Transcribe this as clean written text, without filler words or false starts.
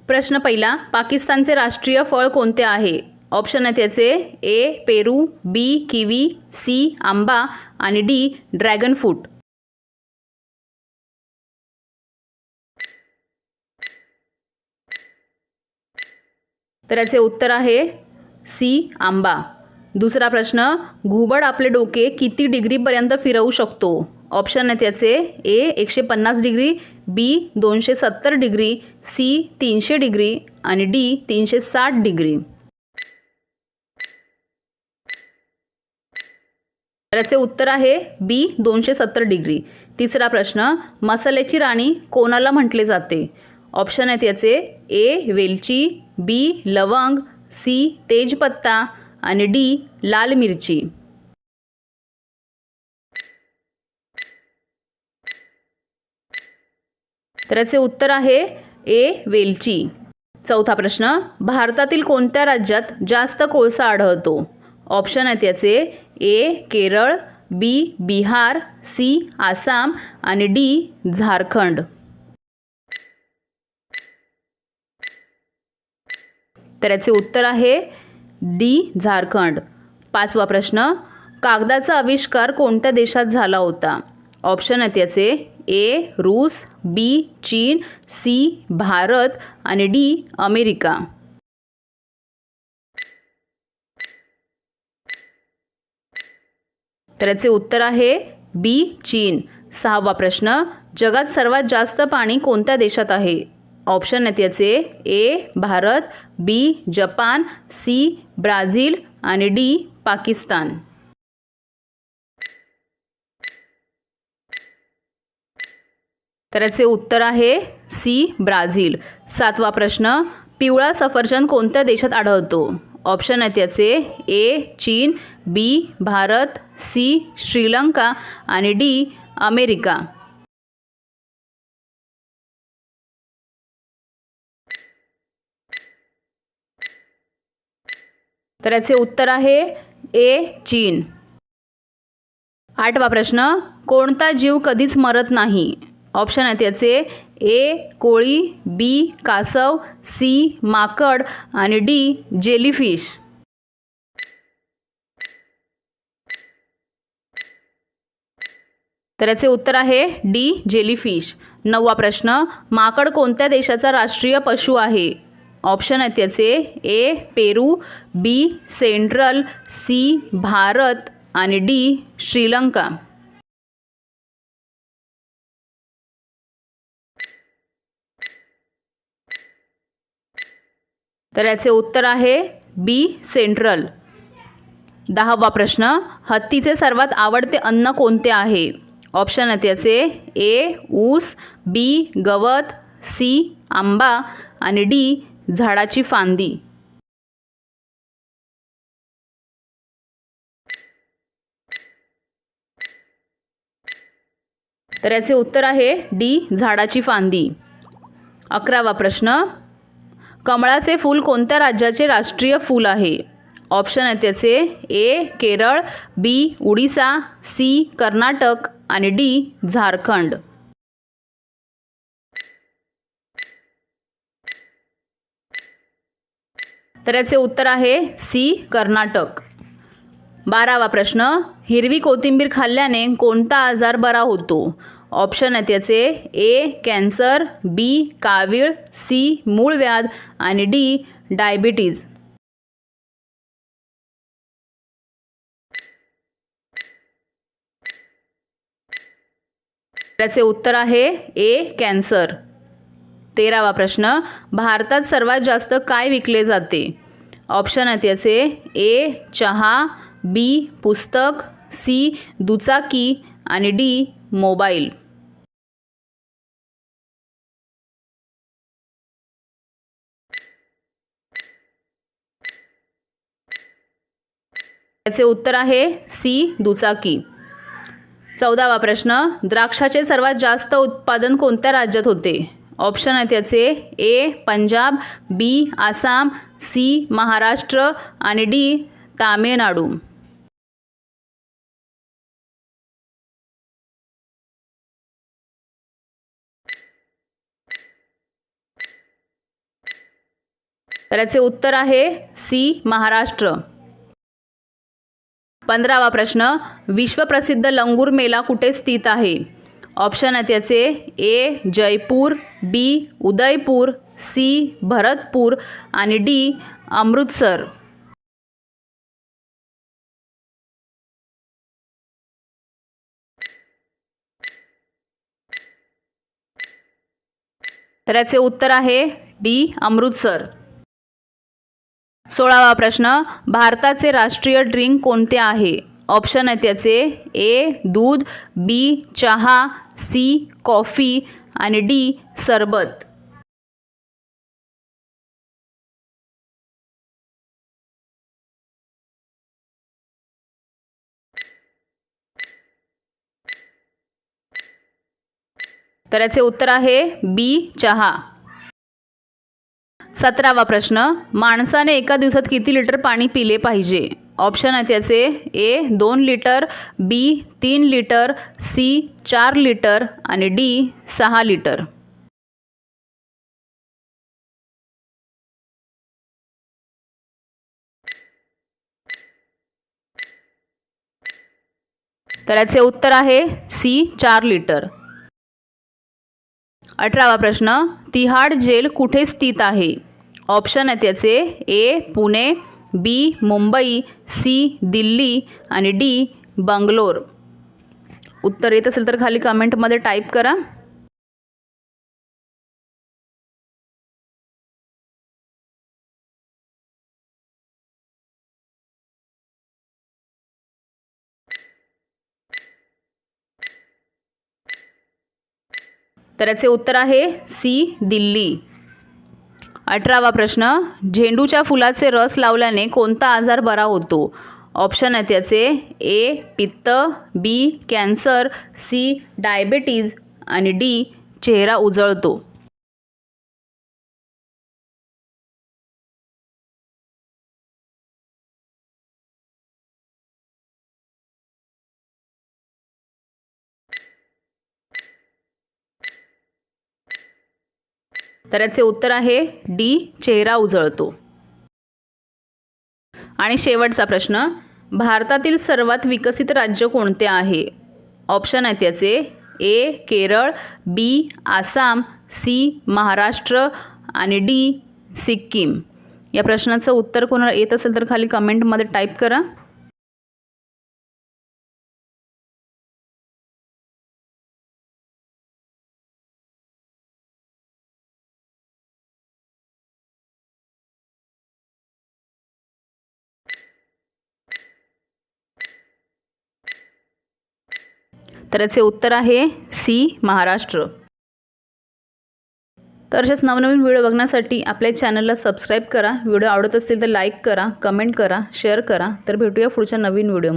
प्रश्न पहिला, पाकिस्तानचे राष्ट्रीय फळ कोणते आहे? ऑप्शन आहेत याचे ए पेरू, बी किवी, सी आंबा आणि डी ड्रॅगन फ्रूट. तर याचे उत्तर आहे सी आंबा. दुसरा प्रश्न, घुबड आपले डोके किती डिग्रीपर्यंत फिरवू शकतो? ऑप्शन आहेत याचे ए 150 डिग्री, बी 270 डिग्री, सी 300 डिग्री आणि डी 360 डिग्री. तर याचे उत्तर आहे बी 270 डिग्री. तिसरा प्रश्न, मसाल्याची राणी कोणाला म्हटले जाते? ऑप्शन आहेत याचे ए वेलची, बी लवंग, सी तेजपत्ता आणि डी लाल मिरची. तर याचे उत्तर आहे ए वेलची. चौथा प्रश्न, भारतातील कोणत्या राज्यात जास्त कोळसा आढळतो? ऑप्शन आहेत याचे ए केरळ, बी बिहार, सी आसाम आणि डी झारखंड. तर याचे उत्तर आहे डी झारखंड. पाचवा प्रश्न, कागदाचा आविष्कार कोणत्या देशात झाला होता? ऑप्शन आहेत याचे ए रूस, बी चीन, सी भारत आणि डी अमेरिका. तर याचे उत्तर आहे बी चीन. सहावा प्रश्न, जगात सर्वात जास्त पाणी कोणत्या देशात आहे? ऑप्शन आहेत याचे ए भारत, बी जपान, सी ब्राझील आणि डी पाकिस्तान. तर याचे उत्तर आहे सी ब्राझील. सातवा प्रश्न, पिवळा सफरचंद कोणत्या देशात आढळतो? ऑप्शन आहेत याचे ए चीन, बी भारत, सी श्रीलंका आणि डी अमेरिका. तर याचे उत्तर आहे ए चीन. आठवा प्रश्न, कोणता जीव कधीच मरत नाही? ऑप्शन आहेत याचे ए कोळी, बी कासव, सी माकड आणि डी जेलीफिश. तर याचे उत्तर आहे डी जेलीफिश. नववा प्रश्न, माकड कोणत्या देशाचा राष्ट्रीय पशु आहे? ऑप्शन आहेत याचे ए पेरू, बी सेंट्रल, सी भारत आणि डी श्रीलंका. तर याचे उत्तर आहे बी सेंट्रल. दहावा प्रश्न, हत्तीचे सर्वात आवडते अन्न कोणते आहे? ऑप्शन आहेत याचे ए ऊस, बी गवत, सी आंबा आणि डी झाडाची फांदी. तर याचे उत्तर आहे डी झाडाची फांदी. 11वा प्रश्न, कमळाचे फूल कोणत्या राज्याचे राष्ट्रीय फूल आहे? ऑप्शन आहेत याचे ए केरळ, बी उडीसा, सी कर्नाटक आणि डी झारखंड. तर याचे उत्तर आहे सी कर्नाटक. 12वा प्रश्न, हिरवी कोथिंबीर खाल्ल्याने कोणता आजार बरा होतो? ऑप्शन आहेत याचे ए कॅन्सर, बी कावीळ, सी मूळव्याध आणि डी डायबिटीज. त्याचे उत्तर आहे ए कॅन्सर. 13वा प्रश्न, भारतात सर्वात जास्त काय विकले जाते? ऑप्शन आहेत याचे ए चहा, बी पुस्तक, सी दुचाकी आणि डी मोबाईल. त्याचे उत्तर आहे सी दुचाकी. 14वा प्रश्न, द्राक्षाचे सर्वात जास्त उत्पादन कोणत्या राज्यात होते? ऑप्शन आहेत याचे ए पंजाब, बी आसाम, सी महाराष्ट्र आणि डी तामिळनाडू. तर याचे उत्तर आहे सी महाराष्ट्र. 15वा प्रश्न, विश्वप्रसिद्ध लंगूर मेला कुठे स्थित आहे? ऑप्शन आहेत याचे ए जयपूर, बी उदयपूर, सी भरतपूर आणि डी अमृतसर. तर याचे उत्तर आहे डी अमृतसर. 16वा प्रश्न, भारताचे राष्ट्रीय ड्रिंक कोणते आहे? ऑप्शन आहेत याचे ए दूध, बी चहा, सी कॉफी आणि डी सरबत. तर याचे उत्तर आहे बी चहा. 17वा प्रश्न, माणसाने एका दिवसात किती लिटर पाणी पिले पाहिजे? ऑप्शन आहेत याचे ए 2 लिटर, बी 3 लिटर, सी 4 लिटर आणि डी 6 लिटर. तर याचे उत्तर आहे सी 4 लिटर. 18वा प्रश्न, तिहाड जेल कुठे स्थित आहे? ऑप्शन आहेत याचे ए पुणे, बी मुंबई, सी दिल्ली आणि डी बंगलोर. उत्तर येत असेल तर खाली कमेंटमध्ये टाईप करा. तर याचे उत्तर आहे सी दिल्ली. 18वा प्रश्न, झेंडूच्या फुलाचे रस लावल्याने कोणता आजार बरा होतो? ऑप्शन आहेत याचे ए पित्त, बी कॅन्सर, सी डायबिटीज आणि डी चेहरा उजळतो. तर याचे उत्तर आहे डी चेहरा उजळतो. आणि शेवटचा प्रश्न, भारतातील सर्वात विकसित राज्य कोणते आहे? ऑप्शन आहेत याचे ए केरळ, बी आसाम, सी महाराष्ट्र आणि डी सिक्कीम. या प्रश्नाचं उत्तर कोणाला येत असेल तर खाली कमेंटमध्ये टाईप करा. तर याचे उत्तर आहे सी महाराष्ट्र. तर असेच नवनवीन व्हिडिओ बघण्यासाठी आपल्या चॅनलला सबस्क्राईब करा. व्हिडिओ आवडत असतील तर लाईक करा, कमेंट करा, शेअर करा. तर भेटूया पुढच्या नवीन व्हिडिओ.